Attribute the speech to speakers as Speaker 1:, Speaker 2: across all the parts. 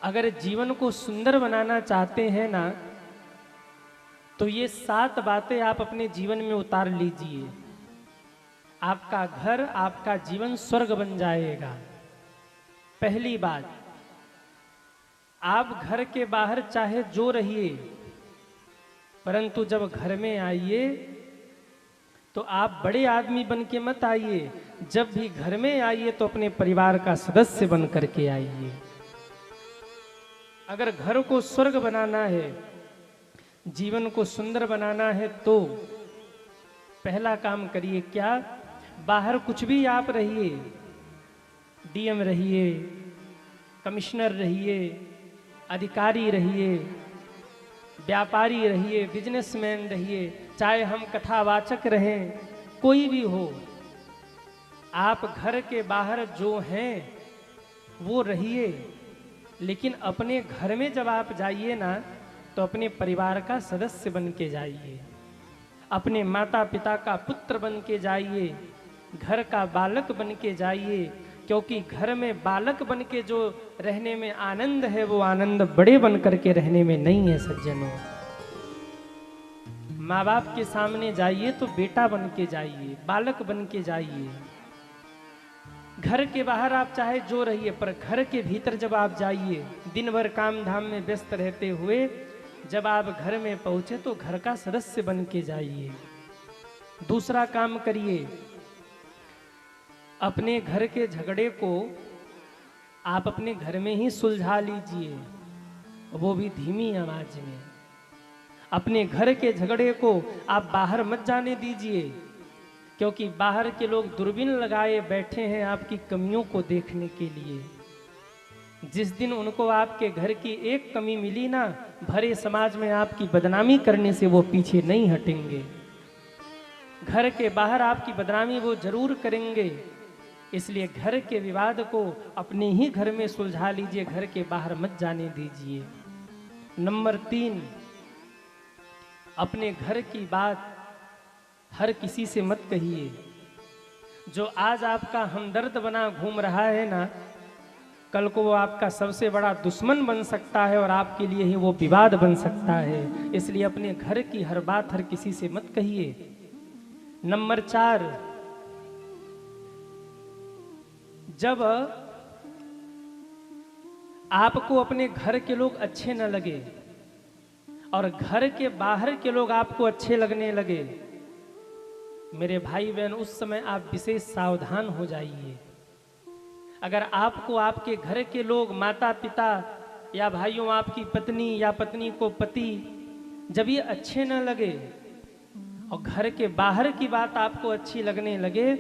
Speaker 1: अगर जीवन को सुंदर बनाना चाहते हैं ना, तो ये 7 बातें आप अपने जीवन में उतार लीजिए। आपका घर, आपका जीवन स्वर्ग बन जाएगा। पहली बात, आप घर के बाहर चाहे जो रहिए, परंतु जब घर में आइए तो आप बड़े आदमी बन के मत आइए। जब भी घर में आइए तो अपने परिवार का सदस्य बन करके आइए। अगर घर को स्वर्ग बनाना है, जीवन को सुंदर बनाना है, तो पहला काम करिए क्या? बाहर कुछ भी आप रहिए, डीएम रहिए, कमिश्नर रहिए, अधिकारी रहिए, व्यापारी रहिए, बिजनेसमैन रहिए, चाहे हम कथावाचक रहें, कोई भी हो, आप घर के बाहर जो हैं वो रहिए। लेकिन अपने घर में जब आप जाइए ना, तो अपने परिवार का सदस्य बन के जाइए, अपने माता पिता का पुत्र बन के जाइए, घर का बालक बन के जाइए। क्योंकि घर में बालक बन के जो रहने में आनंद है, वो आनंद बड़े बन करके रहने में नहीं है सज्जनों। माँ बाप के सामने जाइए तो बेटा बन के जाइए, बालक बन के जाइए। घर के बाहर आप चाहे जो रहिए, पर घर के भीतर जब आप जाइए, दिन भर काम धाम में व्यस्त रहते हुए जब आप घर में पहुंचे तो घर का सदस्य बन के जाइए। दूसरा काम करिए, अपने घर के झगड़े को आप अपने घर में ही सुलझा लीजिए, वो भी धीमी आवाज में। अपने घर के झगड़े को आप बाहर मत जाने दीजिए, क्योंकि बाहर के लोग दूरबीन लगाए बैठे हैं आपकी कमियों को देखने के लिए। जिस दिन उनको आपके घर की एक कमी मिली ना, भरे समाज में आपकी बदनामी करने से वो पीछे नहीं हटेंगे। घर के बाहर आपकी बदनामी वो जरूर करेंगे। इसलिए घर के विवाद को अपने ही घर में सुलझा लीजिए, घर के बाहर मत जाने दीजिए। नंबर 3, अपने घर की बात हर किसी से मत कहिए। जो आज आपका हमदर्द बना घूम रहा है ना, कल को वो आपका सबसे बड़ा दुश्मन बन सकता है और आपके लिए ही वो विवाद बन सकता है। इसलिए अपने घर की हर बात हर किसी से मत कहिए। नंबर 4, जब आपको अपने घर के लोग अच्छे न लगे और घर के बाहर के लोग आपको अच्छे लगने लगे, मेरे भाई बहन, उस समय आप विशेष सावधान हो जाइए। अगर आपको आपके घर के लोग, माता पिता या भाइयों, आपकी पत्नी या पत्नी को पति, जब ये अच्छे न लगे और घर के बाहर की बात आपको अच्छी लगने लगे,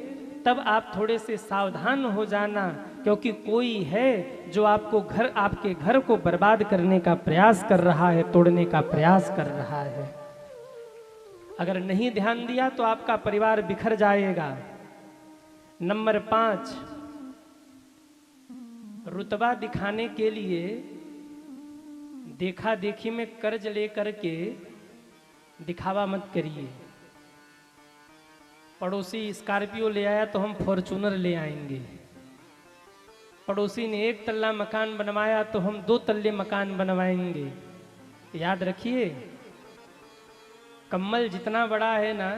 Speaker 1: तब आप थोड़े से सावधान हो जाना, क्योंकि कोई है जो आपके घर को बर्बाद करने का प्रयास कर रहा है, तोड़ने का प्रयास कर रहा है। अगर नहीं ध्यान दिया तो आपका परिवार बिखर जाएगा। नंबर 5, रुतबा दिखाने के लिए देखा देखी में कर्ज लेकर के दिखावा मत करिए। पड़ोसी स्कॉर्पियो ले आया तो हम फॉर्चूनर ले आएंगे। पड़ोसी ने 1 तल्ला मकान बनवाया तो हम 2 तल्ले मकान बनवाएंगे। याद रखिए, कम्बल जितना बड़ा है ना,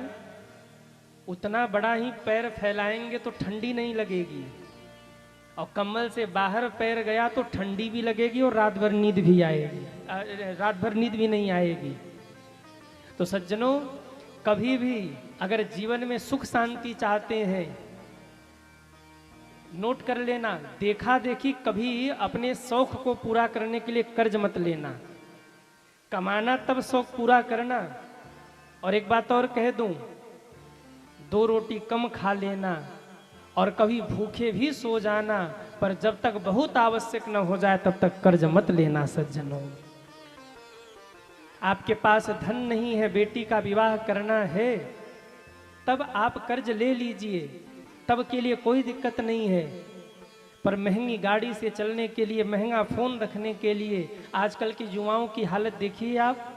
Speaker 1: उतना बड़ा ही पैर फैलाएंगे तो ठंडी नहीं लगेगी, और कम्बल से बाहर पैर गया तो ठंडी भी लगेगी और रात भर नींद भी आएगी, रात भर नींद भी नहीं आएगी। तो सज्जनों, कभी भी अगर जीवन में सुख शांति चाहते हैं, नोट कर लेना, देखा देखी कभी अपने शौक को पूरा करने के लिए कर्ज मत लेना। कमाना तब शौक पूरा करना। और एक बात और कह दूं, 2 रोटी कम खा लेना और कभी भूखे भी सो जाना, पर जब तक बहुत आवश्यक न हो जाए तब तक कर्ज मत लेना सज्जनों। आपके पास धन नहीं है, बेटी का विवाह करना है, तब आप कर्ज ले लीजिए, तब के लिए कोई दिक्कत नहीं है। पर महंगी गाड़ी से चलने के लिए, महंगा फोन रखने के लिए आजकल की युवाओं की हालत देखिए आप।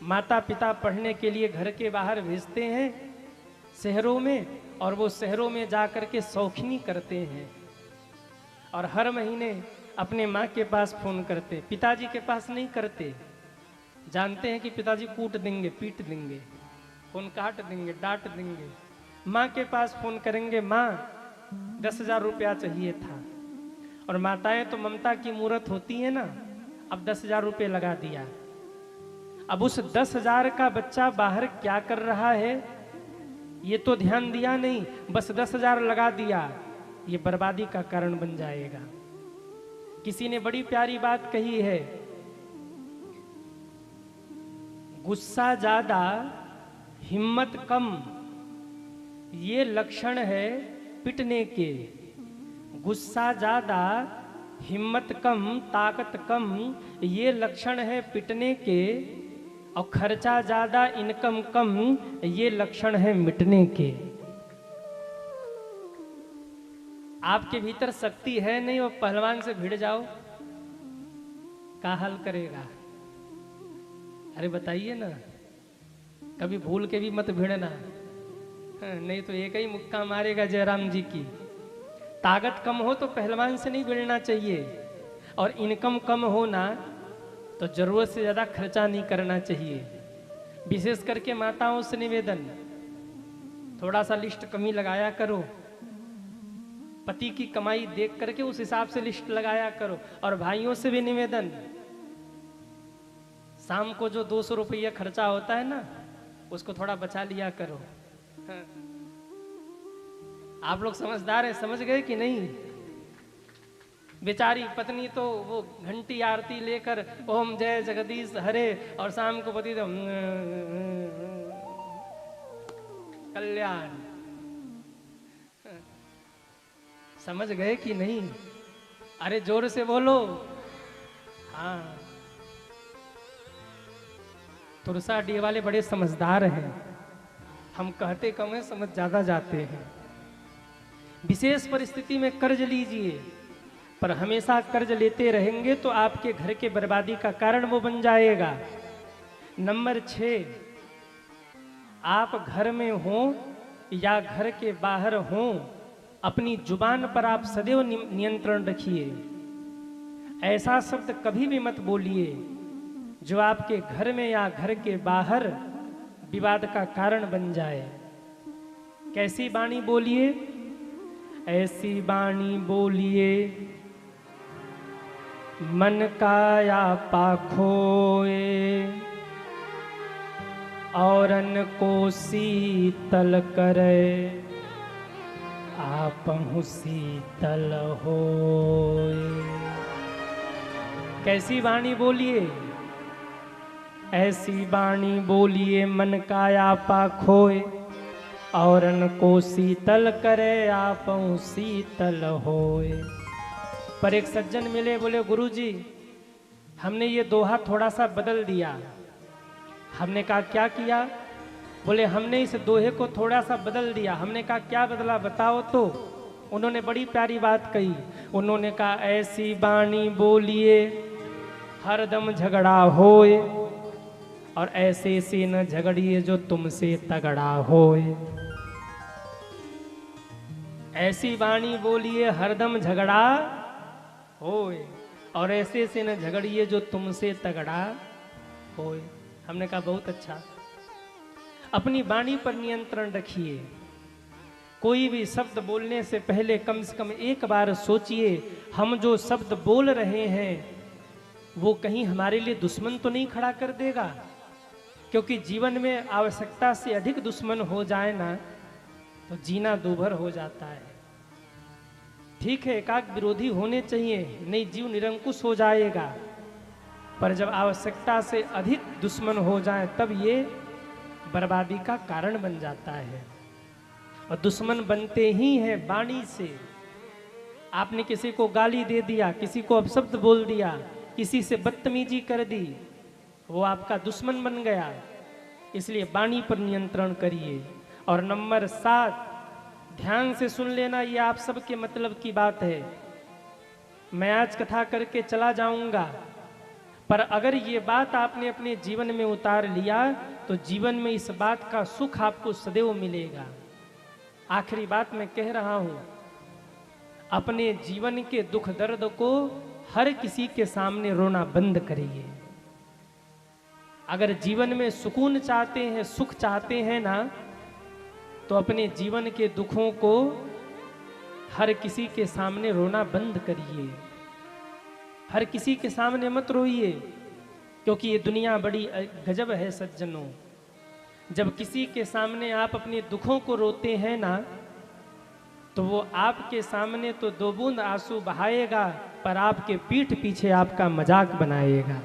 Speaker 1: माता पिता पढ़ने के लिए घर के बाहर भेजते हैं शहरों में, और वो शहरों में जा कर के शौकीनी करते हैं, और हर महीने अपने माँ के पास फोन करते, पिताजी के पास नहीं करते। जानते हैं कि पिताजी कूट देंगे, पीट देंगे, फोन काट देंगे, डांट देंगे। माँ के पास फोन करेंगे, माँ 10,000 रुपया चाहिए था। और माताएं तो ममता की मूर्त होती है ना, अब 10,000 रुपये लगा दिया। अब उस 10,000 का बच्चा बाहर क्या कर रहा है ये तो ध्यान दिया नहीं, बस 10,000 लगा दिया, ये बर्बादी का कारण बन जाएगा। किसी ने बड़ी प्यारी बात कही है, गुस्सा ज्यादा हिम्मत कम, ये लक्षण है पिटने के। गुस्सा ज्यादा हिम्मत कम, ताकत कम, ये लक्षण है पिटने के। और खर्चा ज्यादा इनकम कम, ये लक्षण है मिटने के। आपके भीतर शक्ति है नहीं, वो पहलवान से भिड़ जाओ, क्या हल करेगा? अरे बताइए ना, कभी भूल के भी मत भिड़ना, नहीं तो एक ही मुक्का मारेगा जयराम जी की। ताकत कम हो तो पहलवान से नहीं भिड़ना चाहिए, और इनकम कम हो ना तो जरूरत से ज्यादा खर्चा नहीं करना चाहिए। विशेष करके माताओं से निवेदन, थोड़ा सा लिस्ट कमी लगाया करो, पति की कमाई देख करके उस हिसाब से लिस्ट लगाया करो। और भाइयों से भी निवेदन, शाम को जो 200 रुपया खर्चा होता है ना, उसको थोड़ा बचा लिया करो। हाँ। आप लोग समझदार हैं, समझ गए कि नहीं? बेचारी पत्नी तो वो घंटी आरती लेकर ओम जय जगदीश हरे, और शाम को पति तो कल्याण। समझ गए कि नहीं? अरे जोर से बोलो। हाँ, तुरसाडी वाले बड़े समझदार हैं, हम कहते कम है, समझ ज्यादा जाते हैं। विशेष परिस्थिति में कर्ज लीजिए, पर हमेशा कर्ज लेते रहेंगे तो आपके घर के बर्बादी का कारण वो बन जाएगा। नंबर 6, आप घर में हो या घर के बाहर हो, अपनी जुबान पर आप सदैव नियंत्रण रखिए। ऐसा शब्द कभी भी मत बोलिए जो आपके घर में या घर के बाहर विवाद का कारण बन जाए। कैसी वाणी बोलिए? ऐसी वाणी बोलिए मन काया पाखोए, औरन को शीतल करे, आपहु शीतल होए। कैसी वाणी बोलिए? ऐसी वाणी बोलिए मन काया पाखोए, औरन को शीतल करे, आपहु शीतल होए। पर एक सज्जन मिले, बोले गुरुजी हमने ये दोहा थोड़ा सा बदल दिया। हमने कहा क्या किया? बोले हमने इस दोहे को थोड़ा सा बदल दिया। हमने कहा क्या बदला, बताओ तो। उन्होंने बड़ी प्यारी बात कही। उन्होंने कहा ऐसी वाणी बोलिए हरदम झगड़ा होए, और ऐसे से न झगड़िए जो तुमसे तगड़ा होए। ऐसी वाणी बोलिए हरदम झगड़ा होए, और ऐसे से न झगड़िए जो तुमसे तगड़ा होए। हमने कहा बहुत अच्छा। अपनी वाणी पर नियंत्रण रखिए। कोई भी शब्द बोलने से पहले कम से कम एक बार सोचिए, हम जो शब्द बोल रहे हैं वो कहीं हमारे लिए दुश्मन तो नहीं खड़ा कर देगा। क्योंकि जीवन में आवश्यकता से अधिक दुश्मन हो जाए ना तो जीना दूभर हो जाता है। ठीक है, एकाक विरोधी होने चाहिए, नहीं जीव निरंकुश हो जाएगा। पर जब आवश्यकता से अधिक दुश्मन हो जाए तब ये बर्बादी का कारण बन जाता है। और दुश्मन बनते ही हैं वाणी से। आपने किसी को गाली दे दिया, किसी को अपशब्द बोल दिया, किसी से बदतमीजी कर दी, वो आपका दुश्मन बन गया। इसलिए वाणी पर नियंत्रण करिए। और नंबर 7, ध्यान से सुन लेना, ये आप सबके मतलब की बात है। मैं आज कथा करके चला जाऊंगा, पर अगर ये बात आपने अपने जीवन में उतार लिया तो जीवन में इस बात का सुख आपको सदैव मिलेगा। आखिरी बात मैं कह रहा हूं, अपने जीवन के दुख दर्द को हर किसी के सामने रोना बंद करिए। अगर जीवन में सुकून चाहते हैं, सुख चाहते हैं ना, तो अपने जीवन के दुखों को हर किसी के सामने रोना बंद करिए। हर किसी के सामने मत रोइए, क्योंकि ये दुनिया बड़ी गजब है सज्जनों। जब किसी के सामने आप अपने दुखों को रोते हैं ना, तो वो आपके सामने तो 2 बूंद आंसू बहाएगा, पर आपके पीठ पीछे आपका मजाक बनाएगा।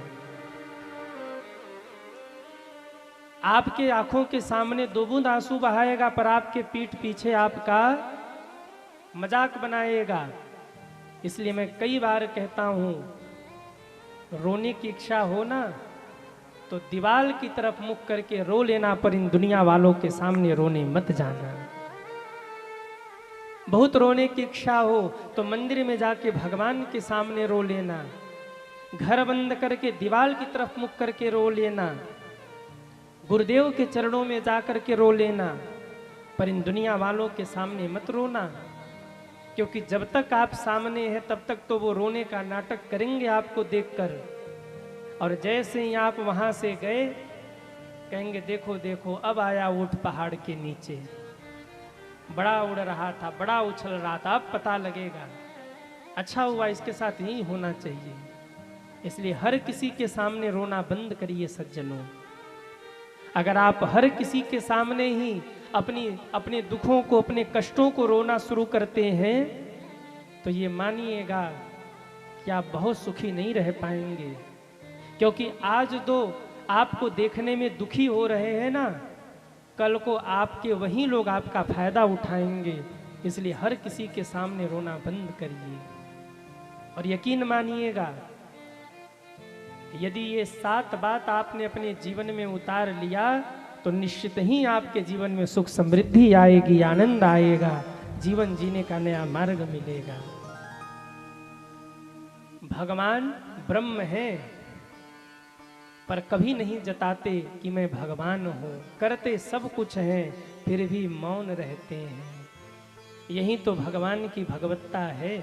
Speaker 1: आपके आंखों के सामने 2 बूंद आंसू बहाएगा, पर आपके पीठ पीछे आपका मजाक बनाएगा। इसलिए मैं कई बार कहता हूं, रोने की इच्छा हो ना तो दीवार की तरफ मुख करके रो लेना, पर इन दुनिया वालों के सामने रोने मत जाना। बहुत रोने की इच्छा हो तो मंदिर में जाके भगवान के सामने रो लेना, घर बंद करके दीवार की तरफ मुख करके रो लेना, गुरुदेव के चरणों में जाकर के रो लेना, पर इन दुनिया वालों के सामने मत रोना। क्योंकि जब तक आप सामने हैं तब तक तो वो रोने का नाटक करेंगे आपको देखकर, और जैसे ही आप वहां से गए कहेंगे देखो देखो अब आया ऊंट पहाड़ के नीचे, बड़ा उड़ रहा था, बड़ा उछल रहा था, अब पता लगेगा। अच्छा हुआ, इसके साथ यही होना चाहिए। इसलिए हर किसी के सामने रोना बंद करिए सज्जनों। अगर आप हर किसी के सामने ही अपने दुखों को, अपने कष्टों को रोना शुरू करते हैं, तो ये मानिएगा कि आप बहुत सुखी नहीं रह पाएंगे। क्योंकि आज तो आपको देखने में दुखी हो रहे हैं ना, कल को आपके वही लोग आपका फायदा उठाएंगे। इसलिए हर किसी के सामने रोना बंद करिए। और यकीन मानिएगा, यदि ये 7 बात आपने अपने जीवन में उतार लिया तो निश्चित ही आपके जीवन में सुख समृद्धि आएगी, आनंद आएगा, जीवन जीने का नया मार्ग मिलेगा। भगवान ब्रह्म है, पर कभी नहीं जताते कि मैं भगवान हूं। करते सब कुछ हैं, फिर भी मौन रहते हैं। यही तो भगवान की भगवत्ता है।